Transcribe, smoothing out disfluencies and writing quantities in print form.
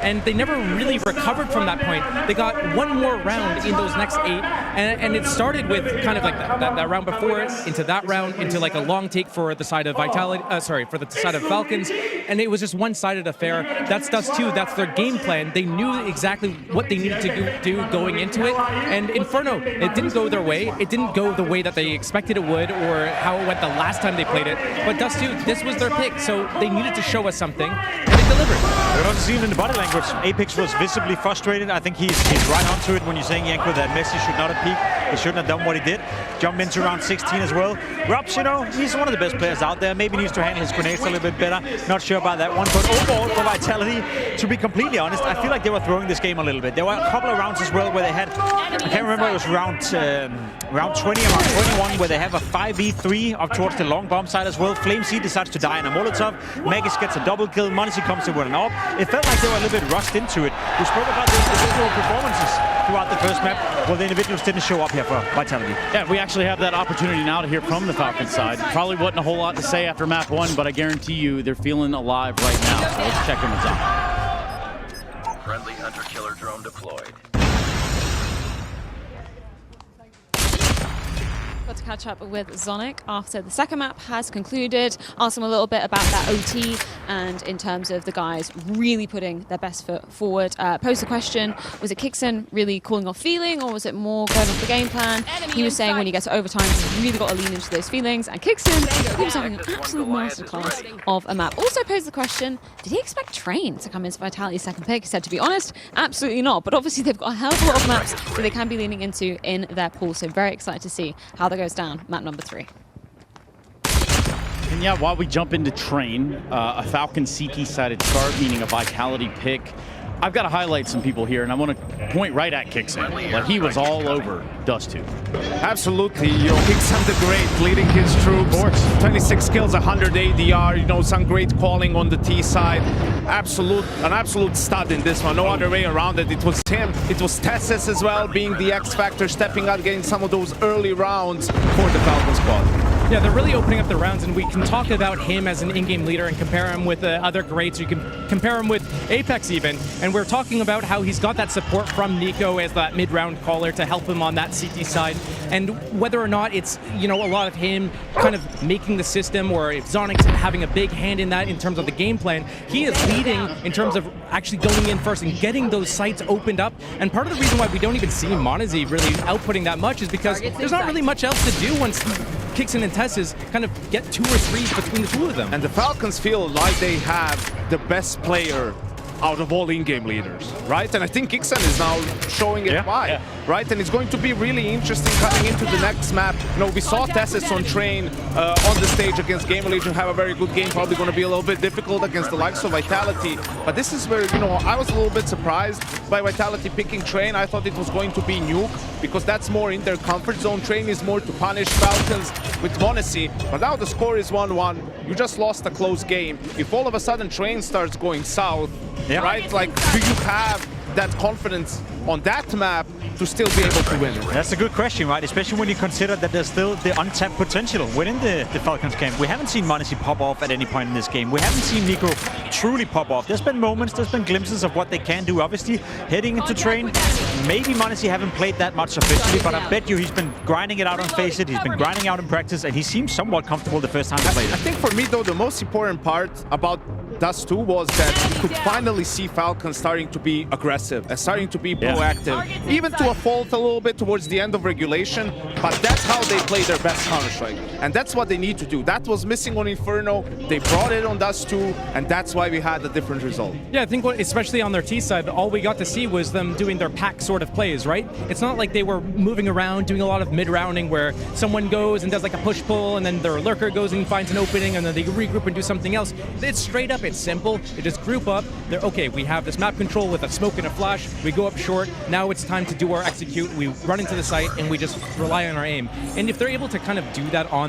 and they never really recovered from that point. They got one more round in those next 8, and it started with kind of like that round before it, into that round, into like a long take for the side of Vitality, for the side of Falcons, and it was just one-sided affair. That's Dusk 2, that's their game plan. They knew exactly what they needed to do going into it, and Inferno, it didn't go their way. It didn't go the way that they expected it would, or how it went the last time they played it, but Dusk 2, this was their pick, so they needed to show us something, and they delivered. We also seen in the body language, Apex was visibly frustrated. I think he's right onto it when you're saying, Yanko, that Messi should not have peaked. He shouldn't have done what he did. Jump into round 16 as well. Rups, you know, he's one of the best players out there. Maybe needs to handle his grenades a little bit better. Not sure about that one. But overall, for Vitality, to be completely honest, I feel like they were throwing this game a little bit. There were a couple of rounds as well where they had, I can't remember, it was round 20 and round 21, where they have a 5v3 up towards the long bomb side as well. flamez decides to die in a Molotov. Magus gets a double kill. Monesi comes in with an AWP. It felt like they were a little bit rushed into it. We spoke about the individual performances throughout the first map. Well, the individuals didn't show up here for Vitality. Yeah, we actually have that opportunity now to hear from the Falcons side. Probably wasn't a whole lot to say after map 1, but I guarantee you they're feeling alive right now. So let's check in with them. Friendly hunter-killer drone deployed. Got to catch up with Zonic after the second map has concluded. Asked him a little bit about that OT and in terms of the guys really putting their best foot forward. Posed the question, was it KANTAGIN really calling off feeling, or was it more going off the game plan? He was saying when you get to overtime, you really got to lean into those feelings. And KANTAGIN, he was having an absolute masterclass of a map. Also posed the question, did he expect Train to come into Vitality's second pick? He said, to be honest, absolutely not. But obviously they've got a hell of a lot of maps that they can be leaning into in their pool. So very excited to see how that goes down, map number 3. And yeah, while we jump into Train, a Falcon CT-sided start, meaning a Vitality pick, I've got to highlight some people here, and I want to point right at KANTAGIN. Like, he was all over Dusk 2. Absolutely, KANTAGIN the Great leading his troops. 26 kills, 100 ADR, you know, some great calling on the T side. An absolute stud in this one, no other way around it. It was him, it was Tessus as well, being the X factor, stepping out, getting some of those early rounds for the Falcon squad. Yeah, they're really opening up the rounds, and we can talk about him as an in-game leader and compare him with other greats. You can compare him with Apex even, and we're talking about how he's got that support from Nico as that mid-round caller to help him on that CT side, and whether or not it's, you know, a lot of him kind of making the system, or if Zonic's having a big hand in that in terms of the game plan, he is leading in terms of actually going in first and getting those sites opened up. And part of the reason why we don't even see Mariz really outputting that much is because there's not really much else to do once KANTAGIN and Tessus kind of get 2 or 3 between the two of them. And the Falcons feel like they have the best player out of all in-game leaders, right? And I think KANTAGIN is now showing it why, right? And it's going to be really interesting coming into the next map. You know, we saw Tessus on Train on the stage against Game Legion have a very good game, probably going to be a little bit difficult against the likes of Vitality. But this is where, you know, I was a little bit surprised by Vitality picking Train. I thought it was going to be Nuke, because that's more in their comfort zone. Train is more to punish Falcons with Monesi. But now the score is 1-1. You just lost a close game. If all of a sudden Train starts going south, right? Like, do you have that confidence on that map to still be able to win? That's a good question, right? Especially when you consider that there's still the untapped potential within the Falcons camp. We haven't seen Monesi pop off at any point in this game. We haven't seen Nico truly pop off. There's been moments, there's been glimpses of what they can do. Obviously, heading into Train, maybe Monesi haven't played that much officially, but I bet you he's been grinding it out on Face It, he's been grinding out in practice, and he seems somewhat comfortable the first time he played it. I think for me, though, the most important part about Dusk 2 was that you could finally see Falcons starting to be aggressive, starting to be proactive, even to a fault a little bit towards the end of regulation, but that's how they play their best Counter-Strike. And that's what they need to do. That was missing on Inferno, they brought it on Dusk 2, and that's why we had a different result. Yeah, I think especially on their T side, all we got to see was them doing their pack sort of plays, right? It's not like they were moving around, doing a lot of mid-rounding where someone goes and does like a push-pull, and then their lurker goes and finds an opening, and then they regroup and do something else. It's straight up, it's simple. They just group up. They're okay, we have this map control with a smoke and a flash. We go up short. Now it's time to do our execute. We run into the site and we just rely on our aim. And if they're able to kind of do that on that